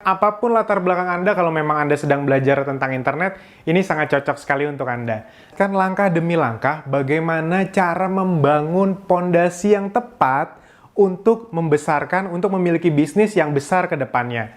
Apapun latar belakang Anda, kalau memang Anda sedang belajar tentang internet, ini sangat cocok sekali untuk Anda. Kan langkah demi langkah, bagaimana cara membangun pondasi yang tepat untuk membesarkan, untuk memiliki bisnis yang besar ke depannya.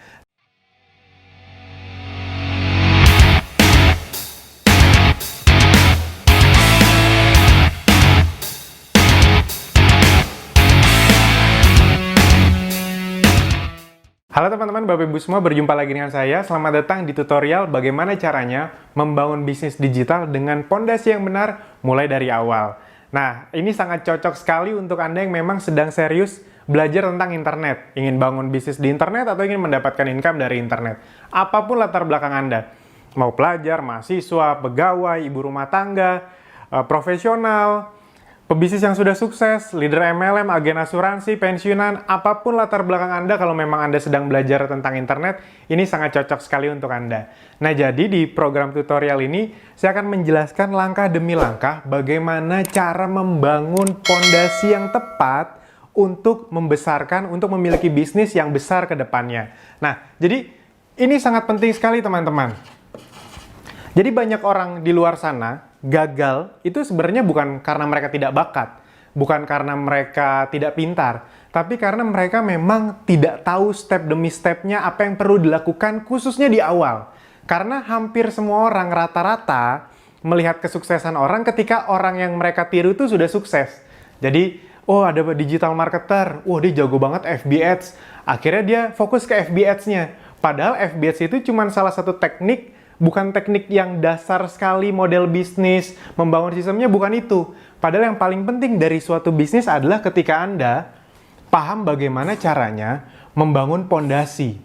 Halo teman-teman, Bapak Ibu semua, berjumpa lagi dengan saya. Selamat datang di tutorial bagaimana caranya membangun bisnis digital dengan pondasi yang benar mulai dari awal. Nah, ini sangat cocok sekali untuk Anda yang memang sedang serius belajar tentang internet. Ingin bangun bisnis di internet atau ingin mendapatkan income dari internet. Apapun latar belakang Anda. Mau pelajar, mahasiswa, pegawai, ibu rumah tangga, profesional, pebisnis yang sudah sukses, leader MLM, agen asuransi, pensiunan, apapun latar belakang Anda, kalau memang Anda sedang belajar tentang internet, ini sangat cocok sekali untuk Anda. Nah, jadi di program tutorial ini, saya akan menjelaskan langkah demi langkah bagaimana cara membangun pondasi yang tepat untuk membesarkan, untuk memiliki bisnis yang besar ke depannya. Nah, jadi ini sangat penting sekali teman-teman. Jadi banyak orang di luar sana gagal itu sebenarnya bukan karena mereka tidak bakat, bukan karena mereka tidak pintar, tapi karena mereka memang tidak tahu step demi stepnya apa yang perlu dilakukan khususnya di awal. Karena hampir semua orang rata-rata melihat kesuksesan orang ketika orang yang mereka tiru itu sudah sukses. Jadi, oh ada digital marketer, wah dia jago banget FB Ads, akhirnya dia fokus ke FB Ads-nya. Padahal FB Ads itu cuma salah satu teknik, bukan teknik yang dasar sekali model bisnis, membangun sistemnya bukan itu. Padahal yang paling penting dari suatu bisnis adalah ketika Anda paham bagaimana caranya membangun pondasi.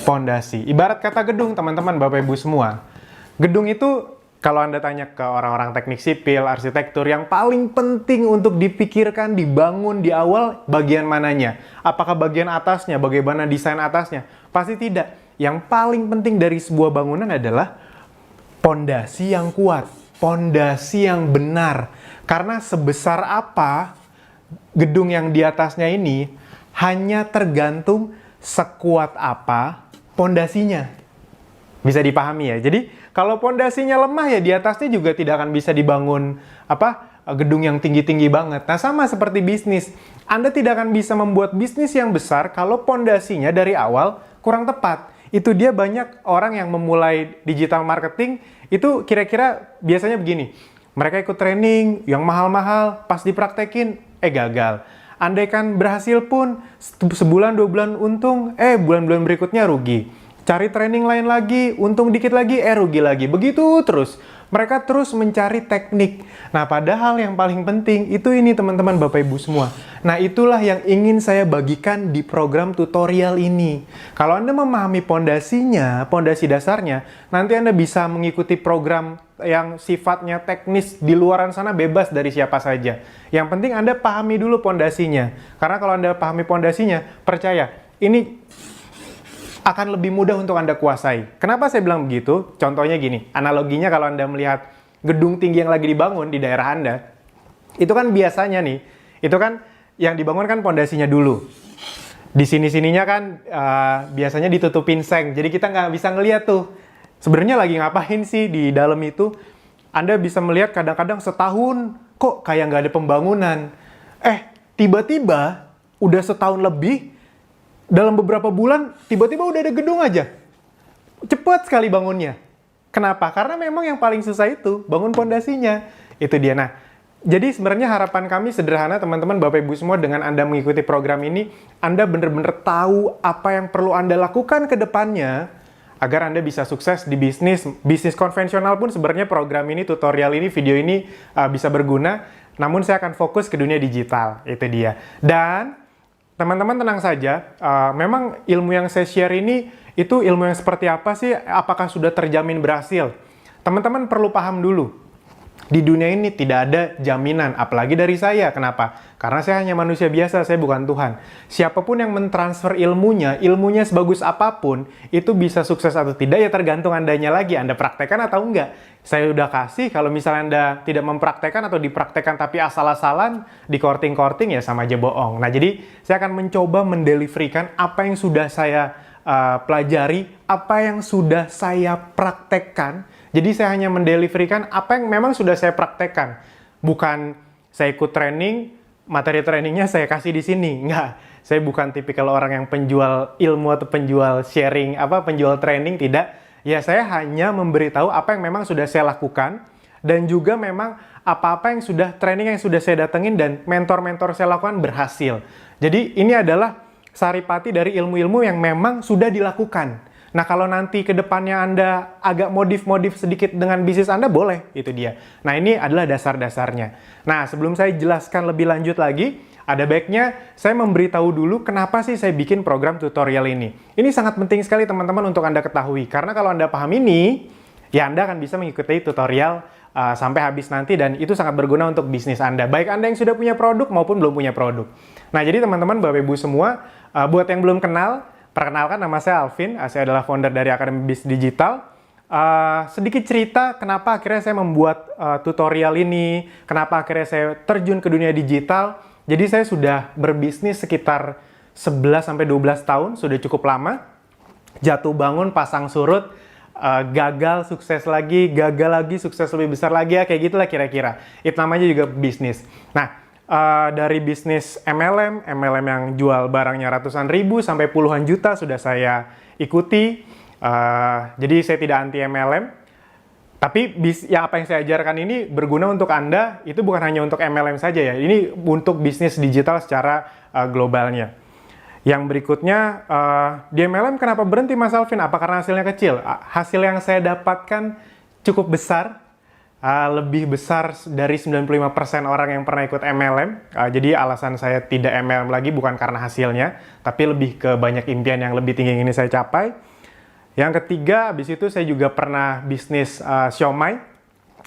Pondasi. Ibarat kata gedung, teman-teman, Bapak Ibu semua. Gedung itu, kalau Anda tanya ke orang-orang teknik sipil, arsitektur, yang paling penting untuk dipikirkan, dibangun di awal, bagian mananya? Apakah bagian atasnya? Bagaimana desain atasnya? Pasti tidak. Yang paling penting dari sebuah bangunan adalah pondasi yang kuat, pondasi yang benar. Karena sebesar apa gedung yang di atasnya ini hanya tergantung sekuat apa pondasinya. Bisa dipahami ya. Jadi kalau pondasinya lemah ya di atasnya juga tidak akan bisa dibangun gedung yang tinggi-tinggi banget. Nah, sama seperti bisnis. Anda tidak akan bisa membuat bisnis yang besar kalau pondasinya dari awal kurang tepat. Itu dia banyak orang yang memulai digital marketing, itu kira-kira biasanya begini. Mereka ikut training yang mahal-mahal, pas dipraktekin, gagal. Andaikan berhasil pun, sebulan, 2 bulan untung, bulan-bulan berikutnya rugi. Cari training lain lagi, untung dikit lagi, rugi lagi. Begitu terus. Mereka terus mencari teknik. Nah, padahal yang paling penting itu ini teman-teman Bapak Ibu semua. Nah, itulah yang ingin saya bagikan di program tutorial ini. Kalau Anda memahami pondasinya, pondasi dasarnya, nanti Anda bisa mengikuti program yang sifatnya teknis di luaran sana bebas dari siapa saja. Yang penting Anda pahami dulu pondasinya. Karena kalau Anda pahami pondasinya, percaya, ini akan lebih mudah untuk Anda kuasai. Kenapa saya bilang begitu? Contohnya gini, analoginya kalau Anda melihat gedung tinggi yang lagi dibangun di daerah Anda, itu kan biasanya nih, itu kan yang dibangun kan pondasinya dulu. Di sini-sininya kan biasanya ditutupin seng, jadi kita nggak bisa ngeliat tuh. Sebenarnya lagi ngapain sih di dalam itu? Anda bisa melihat kadang-kadang setahun, kok kayak nggak ada pembangunan. Tiba-tiba udah setahun lebih, dalam beberapa bulan, tiba-tiba udah ada gedung aja. Cepat sekali bangunnya. Kenapa? Karena memang yang paling susah itu, bangun pondasinya. Itu dia. Nah, jadi sebenarnya harapan kami sederhana, teman-teman, Bapak Ibu semua, dengan Anda mengikuti program ini, Anda benar-benar tahu apa yang perlu Anda lakukan ke depannya, agar Anda bisa sukses di bisnis. Bisnis konvensional pun sebenarnya program ini, tutorial ini, video ini bisa berguna. Namun saya akan fokus ke dunia digital. Itu dia. Dan teman-teman tenang saja, memang ilmu yang saya share ini, itu ilmu yang seperti apa sih? Apakah sudah terjamin berhasil? Teman-teman perlu paham dulu. Di dunia ini tidak ada jaminan, apalagi dari saya. Kenapa? Karena saya hanya manusia biasa, saya bukan Tuhan. Siapapun yang mentransfer ilmunya sebagus apapun, itu bisa sukses atau tidak, ya tergantung Andanya lagi. Anda praktekkan atau enggak. Saya udah kasih, kalau misalnya Anda tidak mempraktekkan atau dipraktekkan tapi asal-asalan, di-courting-courting, ya sama aja bohong. Nah, jadi saya akan mencoba mendeliverykan apa yang sudah saya pelajari, apa yang sudah saya praktekkan. Jadi saya hanya mendeliverykan apa yang memang sudah saya praktekkan. Bukan saya ikut training, materi trainingnya saya kasih di sini. Enggak, saya bukan tipikal orang yang penjual ilmu atau penjual sharing, penjual training, tidak. Ya saya hanya memberitahu apa yang memang sudah saya lakukan, dan juga memang apa-apa yang sudah training yang sudah saya datengin dan mentor-mentor saya lakukan berhasil. Jadi ini adalah saripati dari ilmu-ilmu yang memang sudah dilakukan. Nah, kalau nanti ke depannya Anda agak modif-modif sedikit dengan bisnis Anda, boleh, itu dia. Nah, ini adalah dasar-dasarnya. Nah, sebelum saya jelaskan lebih lanjut lagi, ada baiknya saya memberitahu dulu kenapa sih saya bikin program tutorial ini. Ini sangat penting sekali teman-teman untuk Anda ketahui, karena kalau Anda paham ini, ya Anda akan bisa mengikuti tutorial sampai habis nanti, dan itu sangat berguna untuk bisnis Anda. Baik Anda yang sudah punya produk maupun belum punya produk. Nah, jadi teman-teman, Bapak Ibu semua, buat yang belum kenal, perkenalkan, nama saya Alvin, saya adalah founder dari Akademi Bisnis Digital. Sedikit cerita kenapa akhirnya saya membuat tutorial ini, kenapa akhirnya saya terjun ke dunia digital. Jadi saya sudah berbisnis sekitar 11-12 tahun, sudah cukup lama. Jatuh bangun, pasang surut, gagal, sukses lagi, gagal lagi, sukses lebih besar lagi, ya kayak gitulah kira-kira. Itu namanya juga bisnis. Nah, dari bisnis MLM yang jual barangnya ratusan ribu sampai puluhan juta sudah saya ikuti. Jadi saya tidak anti MLM, tapi ya apa yang saya ajarkan ini berguna untuk Anda. Itu bukan hanya untuk MLM saja ya, ini untuk bisnis digital secara globalnya. Yang berikutnya, di MLM kenapa berhenti Mas Alvin? Apa karena hasilnya kecil? Hasil yang saya dapatkan cukup besar. Lebih besar dari 95% orang yang pernah ikut MLM. Jadi alasan saya tidak MLM lagi bukan karena hasilnya, tapi lebih ke banyak impian yang lebih tinggi yang ini saya capai. Yang ketiga, habis itu saya juga pernah bisnis siomay.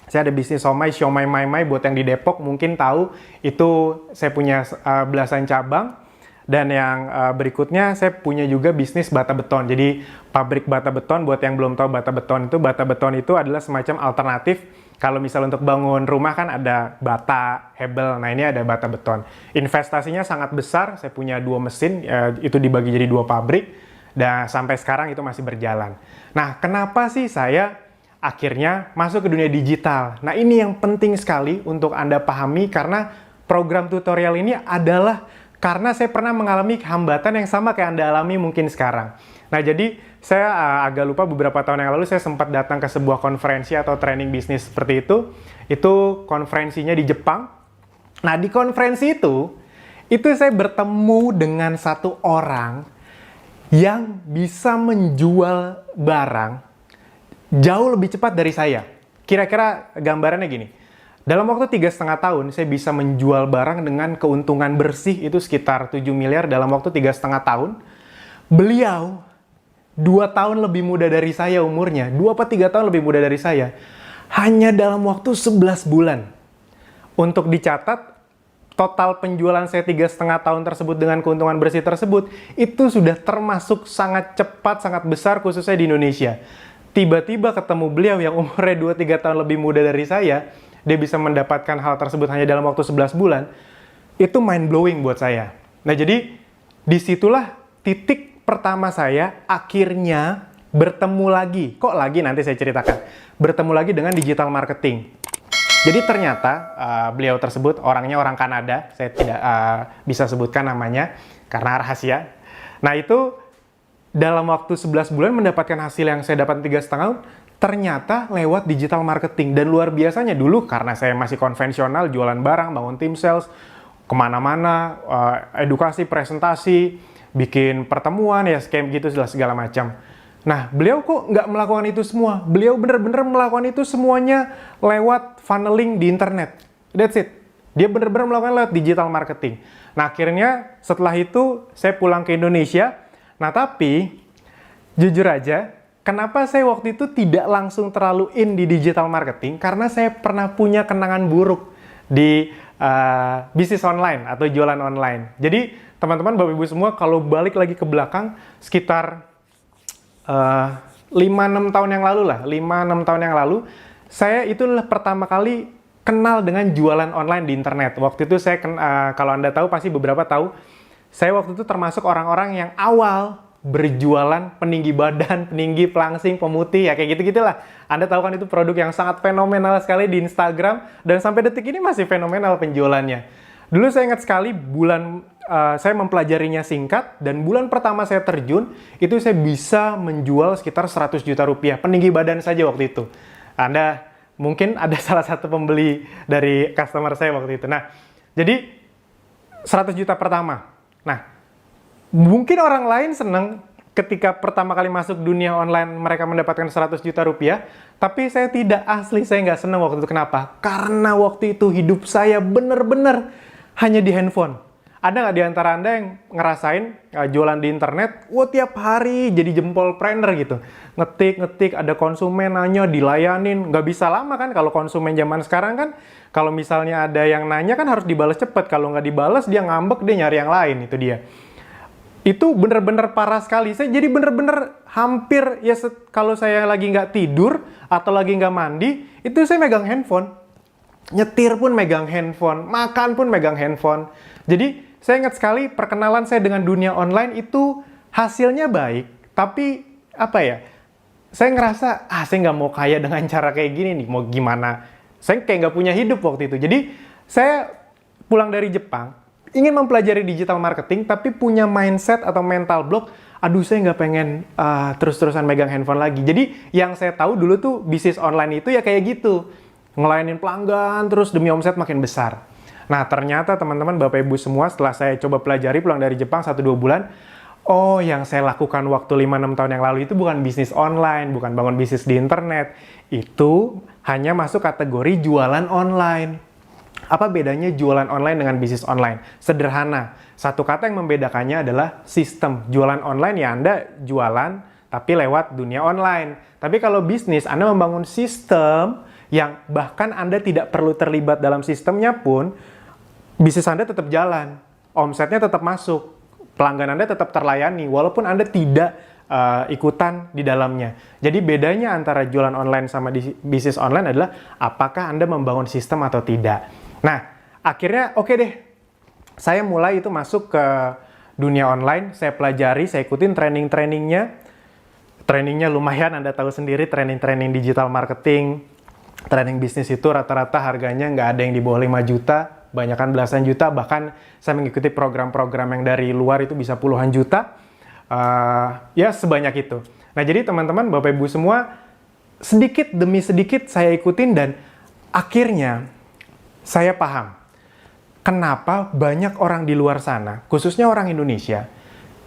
Saya ada bisnis siomay Maimai, buat yang di Depok mungkin tahu, itu saya punya belasan cabang. Dan yang berikutnya, saya punya juga bisnis bata beton. Jadi pabrik bata beton, buat yang belum tahu bata beton itu adalah semacam alternatif. Kalau misal untuk bangun rumah kan ada bata, hebel, nah ini ada bata beton. Investasinya sangat besar, saya punya 2 mesin, itu dibagi jadi 2 pabrik, dan sampai sekarang itu masih berjalan. Nah, kenapa sih saya akhirnya masuk ke dunia digital? Nah, ini yang penting sekali untuk Anda pahami, karena program tutorial ini adalah karena saya pernah mengalami hambatan yang sama kayak Anda alami mungkin sekarang. Nah, jadi saya agak lupa beberapa tahun yang lalu saya sempat datang ke sebuah konferensi atau training bisnis seperti itu. Itu konferensinya di Jepang. Nah, di konferensi itu saya bertemu dengan satu orang yang bisa menjual barang jauh lebih cepat dari saya. Kira-kira gambarannya gini. Dalam waktu 3,5 tahun, saya bisa menjual barang dengan keuntungan bersih itu sekitar 7 miliar dalam waktu 3,5 tahun. Beliau 2 tahun lebih muda dari saya umurnya, 2-3 tahun lebih muda dari saya. Hanya dalam waktu 11 bulan. Untuk dicatat, total penjualan saya 3,5 tahun tersebut dengan keuntungan bersih tersebut, itu sudah termasuk sangat cepat, sangat besar khususnya di Indonesia. Tiba-tiba ketemu beliau yang umurnya 2-3 tahun lebih muda dari saya, dia bisa mendapatkan hal tersebut hanya dalam waktu 11 bulan, itu mind-blowing buat saya. Nah, jadi disitulah titik pertama saya akhirnya bertemu lagi. Kok lagi? Nanti saya ceritakan. Bertemu lagi dengan digital marketing. Jadi ternyata beliau tersebut orangnya orang Kanada. Saya tidak bisa sebutkan namanya karena rahasia. Nah, itu dalam waktu 11 bulan mendapatkan hasil yang saya dapat 3,5 tahun, ternyata lewat digital marketing. Dan luar biasanya dulu karena saya masih konvensional, jualan barang, bangun tim sales, kemana-mana, edukasi, presentasi, bikin pertemuan, ya scam gitu segala macam. Nah, beliau kok nggak melakukan itu semua? Beliau bener-bener melakukan itu semuanya lewat funneling di internet. That's it. Dia bener-bener melakukan lewat digital marketing. Nah, akhirnya setelah itu saya pulang ke Indonesia. Nah, tapi jujur aja, kenapa saya waktu itu tidak langsung terlalu in di digital marketing? Karena saya pernah punya kenangan buruk di bisnis online atau jualan online. Jadi teman-teman, Bapak Ibu semua, kalau balik lagi ke belakang sekitar 5-6 tahun yang lalu lah, 5-6 tahun yang lalu, saya itulah pertama kali kenal dengan jualan online di internet. Waktu itu saya, kalau Anda tahu, pasti beberapa tahu, saya waktu itu termasuk orang-orang yang awal berjualan peninggi badan, peninggi, pelangsing, pemutih, ya kayak gitu-gitulah. Anda tahu kan itu produk yang sangat fenomenal sekali di Instagram, dan sampai detik ini masih fenomenal penjualannya. Dulu saya ingat sekali saya mempelajarinya singkat, dan bulan pertama saya terjun, itu saya bisa menjual sekitar 100 juta rupiah, peninggi badan saja waktu itu. Anda mungkin ada salah satu pembeli dari customer saya waktu itu. Nah, jadi 100 juta pertama. Nah, mungkin orang lain senang ketika pertama kali masuk dunia online mereka mendapatkan 100 juta rupiah, tapi saya tidak, asli saya nggak senang waktu itu. Kenapa? Karena waktu itu hidup saya bener-bener hanya di handphone. Ada nggak di antara Anda yang ngerasain jualan di internet, wah tiap hari jadi jempol trainer gitu. Ngetik, ada konsumen nanya, dilayanin. Nggak bisa lama kan, kalau konsumen zaman sekarang kan, kalau misalnya ada yang nanya kan harus dibalas cepet. Kalau nggak dibalas, dia ngambek, dia nyari yang lain, itu dia. Itu bener-bener parah sekali. Saya jadi bener-bener hampir, ya kalau saya lagi nggak tidur, atau lagi nggak mandi, itu saya megang handphone. Nyetir pun megang handphone, makan pun megang handphone. Jadi, saya ingat sekali perkenalan saya dengan dunia online itu hasilnya baik, tapi apa ya, saya ngerasa, saya nggak mau kaya dengan cara kayak gini nih, mau gimana. Saya kayak nggak punya hidup waktu itu. Jadi, saya pulang dari Jepang, ingin mempelajari digital marketing, tapi punya mindset atau mental block, aduh saya nggak pengen terus-terusan megang handphone lagi. Jadi, yang saya tahu dulu tuh bisnis online itu ya kayak gitu. Ngelayanin pelanggan, terus demi omset makin besar. Nah, ternyata teman-teman, Bapak Ibu semua, setelah saya coba pelajari pulang dari Jepang 1-2 bulan, oh, yang saya lakukan waktu 5-6 tahun yang lalu itu bukan bisnis online, bukan bangun bisnis di internet. Itu hanya masuk kategori jualan online. Apa bedanya jualan online dengan bisnis online? Sederhana. Satu kata yang membedakannya adalah sistem. Jualan online ya Anda jualan, tapi lewat dunia online. Tapi kalau bisnis, Anda membangun sistem yang bahkan Anda tidak perlu terlibat dalam sistemnya pun, bisnis Anda tetap jalan, omsetnya tetap masuk, pelanggan Anda tetap terlayani, walaupun Anda tidak ikutan di dalamnya. Jadi bedanya antara jualan online sama bisnis online adalah apakah Anda membangun sistem atau tidak. Nah, akhirnya oke deh, saya mulai itu masuk ke dunia online, saya pelajari, saya ikutin training-trainingnya. Trainingnya lumayan, Anda tahu sendiri, training-training digital marketing, training bisnis itu rata-rata harganya nggak ada yang di bawah 5 juta, banyakkan belasan juta, bahkan saya mengikuti program-program yang dari luar itu bisa puluhan juta, ya sebanyak itu. Nah jadi teman-teman, Bapak Ibu semua, sedikit demi sedikit saya ikutin dan akhirnya saya paham kenapa banyak orang di luar sana, khususnya orang Indonesia,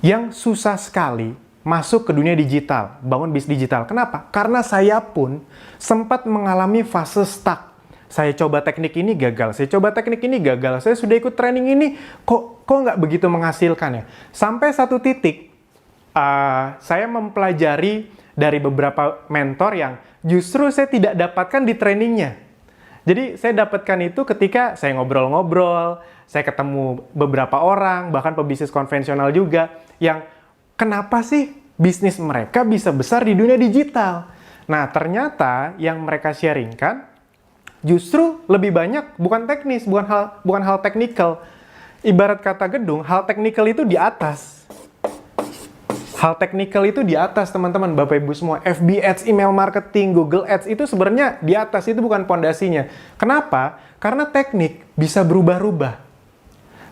yang susah sekali masuk ke dunia digital, bangun bisnis digital. Kenapa? Karena saya pun sempat mengalami fase stuck. Saya coba teknik ini gagal, saya coba teknik ini gagal, saya sudah ikut training ini, kok nggak begitu menghasilkan ya? Sampai satu titik, saya mempelajari dari beberapa mentor yang justru saya tidak dapatkan di trainingnya. Jadi saya dapatkan itu ketika saya ngobrol-ngobrol, saya ketemu beberapa orang, bahkan pebisnis konvensional juga, yang kenapa sih bisnis mereka bisa besar di dunia digital? Nah, ternyata yang mereka sharingkan justru lebih banyak bukan teknis, bukan hal teknikal. Ibarat kata gedung, hal teknikal itu di atas. Hal teknikal itu di atas, teman-teman, Bapak Ibu semua. FB Ads, email marketing, Google Ads itu sebenarnya di atas, itu bukan pondasinya. Kenapa? Karena teknik bisa berubah-ubah.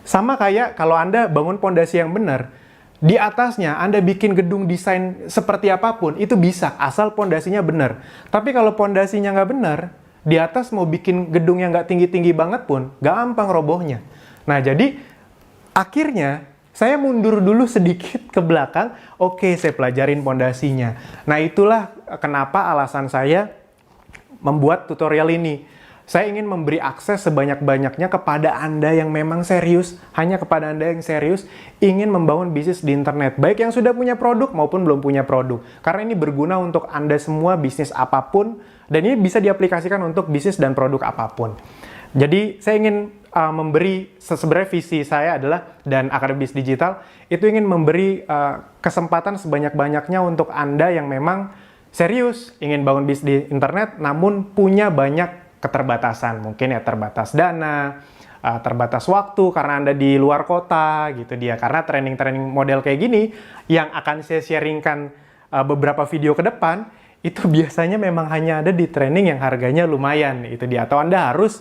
Sama kayak kalau Anda bangun pondasi yang benar, di atasnya Anda bikin gedung desain seperti apapun, itu bisa, asal pondasinya benar. Tapi kalau pondasinya nggak benar, di atas mau bikin gedung yang nggak tinggi-tinggi banget pun, gampang robohnya. Nah, jadi akhirnya saya mundur dulu sedikit ke belakang, oke, saya pelajarin pondasinya. Nah, itulah kenapa alasan saya membuat tutorial ini. Saya ingin memberi akses sebanyak-banyaknya kepada Anda yang memang serius, hanya kepada Anda yang serius, ingin membangun bisnis di internet. Baik yang sudah punya produk maupun belum punya produk. Karena ini berguna untuk Anda semua bisnis apapun, dan ini bisa diaplikasikan untuk bisnis dan produk apapun. Jadi saya ingin memberi, sebenarnya visi saya adalah, dan Akademi Bisnis Digital, itu ingin memberi kesempatan sebanyak-banyaknya untuk Anda yang memang serius, ingin bangun bisnis di internet, namun punya banyak keterbatasan, mungkin ya terbatas dana, terbatas waktu karena Anda di luar kota gitu dia. Karena training-training model kayak gini yang akan saya sharingkan beberapa video ke depan, itu biasanya memang hanya ada di training yang harganya lumayan itu dia. Atau Anda harus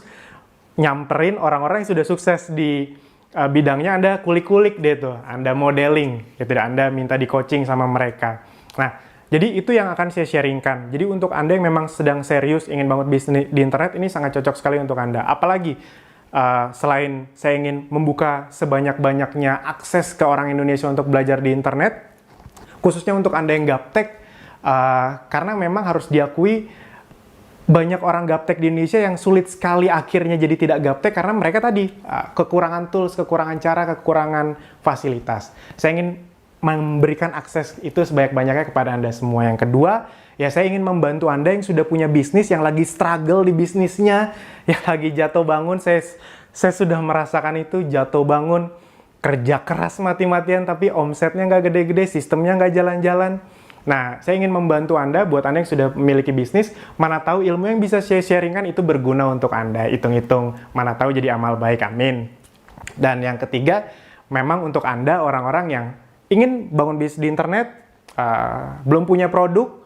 nyamperin orang-orang yang sudah sukses di bidangnya, Anda kulik-kulik deh tuh, Anda modeling gitu, Anda minta di coaching sama mereka. Nah, jadi itu yang akan saya sharingkan. Jadi untuk Anda yang memang sedang serius ingin bangun bisnis di internet, ini sangat cocok sekali untuk Anda. Apalagi selain saya ingin membuka sebanyak-banyaknya akses ke orang Indonesia untuk belajar di internet, khususnya untuk Anda yang gaptek, karena memang harus diakui banyak orang gaptek di Indonesia yang sulit sekali akhirnya jadi tidak gaptek karena mereka tadi kekurangan tools, kekurangan cara, kekurangan fasilitas. Saya ingin memberikan akses itu sebanyak-banyaknya kepada Anda semua. Yang kedua, ya saya ingin membantu Anda yang sudah punya bisnis, yang lagi struggle di bisnisnya, yang lagi jatuh bangun. Saya sudah merasakan itu, jatuh bangun, kerja keras mati-matian, tapi omsetnya nggak gede-gede, sistemnya nggak jalan-jalan. Nah, saya ingin membantu Anda, buat Anda yang sudah memiliki bisnis, mana tahu ilmu yang bisa saya sharingkan itu berguna untuk Anda. Hitung-hitung, mana tahu jadi amal baik, amin. Dan yang ketiga, memang untuk Anda, orang-orang yang ingin bangun bisnis di internet, belum punya produk,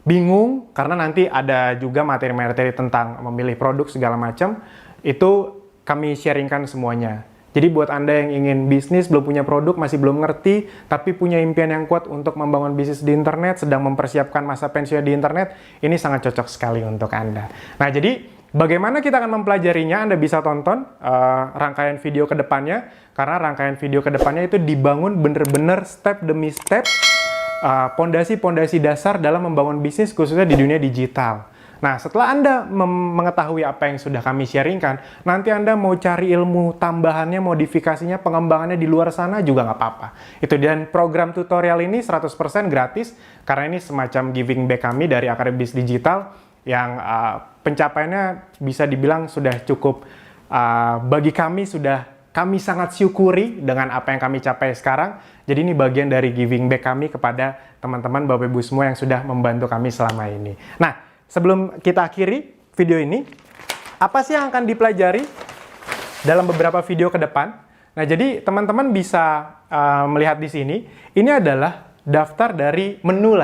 bingung, karena nanti ada juga materi-materi tentang memilih produk segala macam, itu kami sharingkan semuanya. Jadi buat Anda yang ingin bisnis, belum punya produk, masih belum ngerti, tapi punya impian yang kuat untuk membangun bisnis di internet, sedang mempersiapkan masa pensiun di internet, ini sangat cocok sekali untuk Anda. Nah, jadi bagaimana kita akan mempelajarinya? Anda bisa tonton rangkaian video ke depannya, karena rangkaian video ke depannya itu dibangun bener-bener step demi step, pondasi-pondasi dasar dalam membangun bisnis khususnya di dunia digital. Nah, setelah Anda mengetahui apa yang sudah kami sharingkan, nanti Anda mau cari ilmu tambahannya, modifikasinya, pengembangannya di luar sana juga nggak apa-apa. Itu, dan program tutorial ini 100% gratis, karena ini semacam giving back kami dari Akademi Bisnis Digital, yang pencapaiannya bisa dibilang sudah cukup, bagi kami kami sangat syukuri dengan apa yang kami capai sekarang. Jadi ini bagian dari giving back kami kepada teman-teman Bapak Ibu semua yang sudah membantu kami selama ini. Nah, sebelum kita akhiri video ini, apa sih yang akan dipelajari dalam beberapa video ke depan? Nah, jadi teman-teman bisa melihat di sini, ini adalah daftar dari menu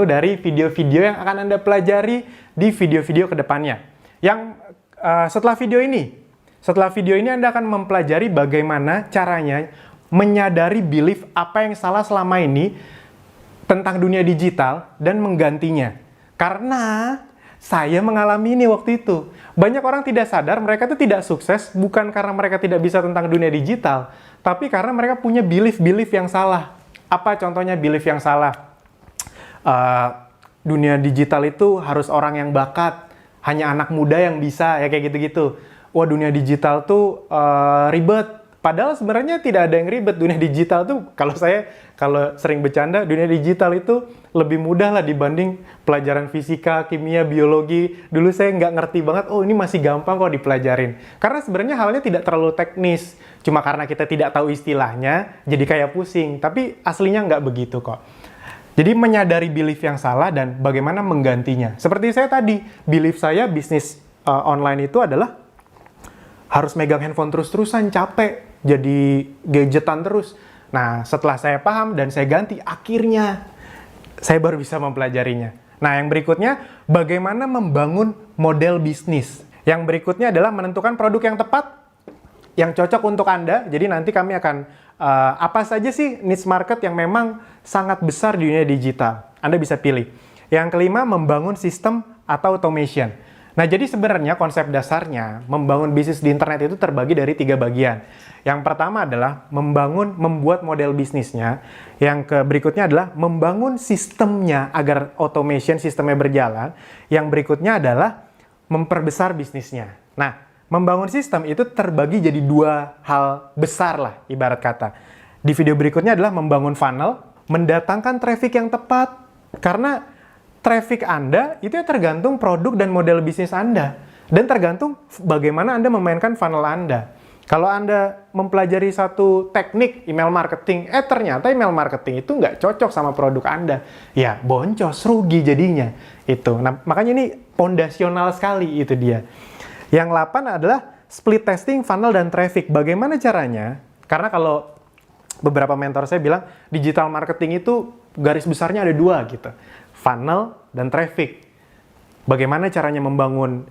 dari video-video yang akan Anda pelajari di video-video ke depannya. Yang setelah video ini Anda akan mempelajari bagaimana caranya menyadari belief apa yang salah selama ini tentang dunia digital dan menggantinya. Karena saya mengalami ini waktu itu. Banyak orang tidak sadar mereka itu tidak sukses bukan karena mereka tidak bisa tentang dunia digital, tapi karena mereka punya belief yang salah. Apa contohnya belief yang salah? Dunia digital itu harus orang yang bakat, hanya anak muda yang bisa, ya kayak gitu-gitu. Wah, dunia digital tuh ribet. Padahal sebenarnya tidak ada yang ribet. Dunia digital tuh, kalau sering bercanda, dunia digital itu lebih mudah lah dibanding pelajaran fisika, kimia, biologi. Dulu saya nggak ngerti banget, oh ini masih gampang kok dipelajarin. Karena sebenarnya halnya tidak terlalu teknis. Cuma karena kita tidak tahu istilahnya, jadi kayak pusing. Tapi aslinya nggak begitu kok. Jadi menyadari belief yang salah dan bagaimana menggantinya. Seperti saya tadi, belief saya bisnis online itu adalah harus megang handphone terus-terusan, capek. Jadi gadgetan terus. Nah, setelah saya paham dan saya ganti, akhirnya saya baru bisa mempelajarinya. Nah, yang berikutnya, bagaimana membangun model bisnis. Yang berikutnya adalah menentukan produk yang tepat, yang cocok untuk Anda. Jadi nanti kami akan, apa saja sih niche market yang memang sangat besar di dunia digital. Anda bisa pilih. Yang kelima, membangun sistem atau automation. Nah, jadi sebenarnya konsep dasarnya membangun bisnis di internet itu terbagi dari 3 bagian. Yang pertama adalah membuat model bisnisnya. Yang berikutnya adalah membangun sistemnya agar automation sistemnya berjalan. Yang berikutnya adalah memperbesar bisnisnya. Nah, membangun sistem itu terbagi jadi dua hal besar lah, ibarat kata. Di video berikutnya adalah membangun funnel, mendatangkan traffic yang tepat. Karena traffic Anda itu ya tergantung produk dan model bisnis Anda. Dan tergantung bagaimana Anda memainkan funnel Anda. Kalau Anda mempelajari satu teknik email marketing, ternyata email marketing itu nggak cocok sama produk Anda. Ya, boncos, rugi jadinya. Itu. Nah, makanya ini fondasional sekali itu dia. Yang 8 adalah split testing funnel dan traffic. Bagaimana caranya? Karena kalau beberapa mentor saya bilang, digital marketing itu garis besarnya ada dua gitu. Funnel dan traffic. Bagaimana caranya membangun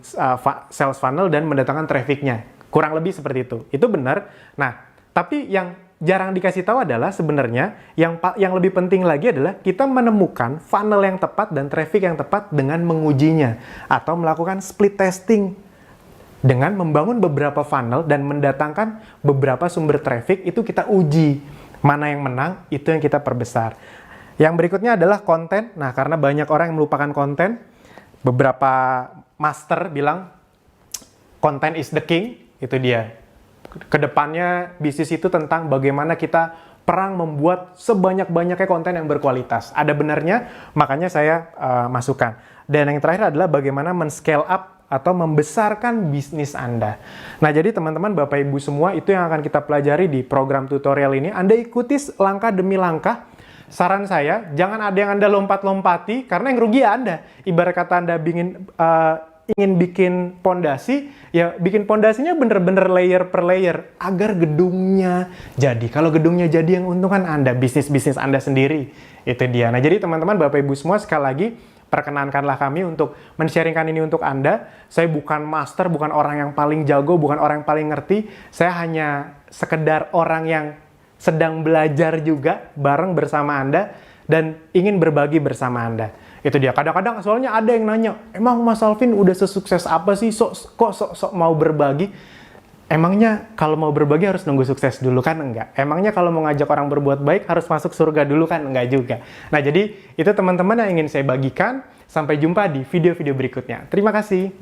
sales funnel dan mendatangkan trafficnya. Kurang lebih seperti itu. Itu benar. Nah, tapi yang jarang dikasih tahu adalah sebenarnya yang lebih penting lagi adalah kita menemukan funnel yang tepat dan traffic yang tepat dengan mengujinya. Atau melakukan split testing. Dengan membangun beberapa funnel dan mendatangkan beberapa sumber traffic, itu kita uji. Mana yang menang, itu yang kita perbesar. Yang berikutnya adalah konten. Nah, karena banyak orang yang melupakan konten, beberapa master bilang, content is the king, itu dia. Kedepannya bisnis itu tentang bagaimana kita perang membuat sebanyak-banyaknya konten yang berkualitas. Ada benarnya, makanya saya masukkan. Dan yang terakhir adalah bagaimana men-scale up atau membesarkan bisnis Anda. Nah, jadi teman-teman, Bapak Ibu semua, itu yang akan kita pelajari di program tutorial ini. Anda ikuti langkah demi langkah. Saran saya, jangan ada yang Anda lompat-lompati, karena yang rugi ya Anda. Ibarat kata Anda ingin bikin pondasi, ya bikin pondasinya bener-bener layer per layer, agar gedungnya jadi. Kalau gedungnya jadi, yang untung kan Anda, bisnis-bisnis Anda sendiri. Itu dia. Nah, jadi teman-teman, Bapak Ibu semua, sekali lagi, perkenankanlah kami untuk men-sharingkan ini untuk Anda. Saya bukan master, bukan orang yang paling jago, bukan orang yang paling ngerti. Saya hanya sekedar orang yang sedang belajar juga bareng bersama Anda dan ingin berbagi bersama Anda. Itu dia. Kadang-kadang soalnya ada yang nanya, emang Mas Alvin udah sesukses apa sih? Kok sok mau berbagi? Emangnya kalau mau berbagi harus nunggu sukses dulu kan? Enggak. Emangnya kalau mau ngajak orang berbuat baik harus masuk surga dulu kan? Enggak juga. Nah, jadi itu teman-teman yang ingin saya bagikan. Sampai jumpa di video-video berikutnya. Terima kasih.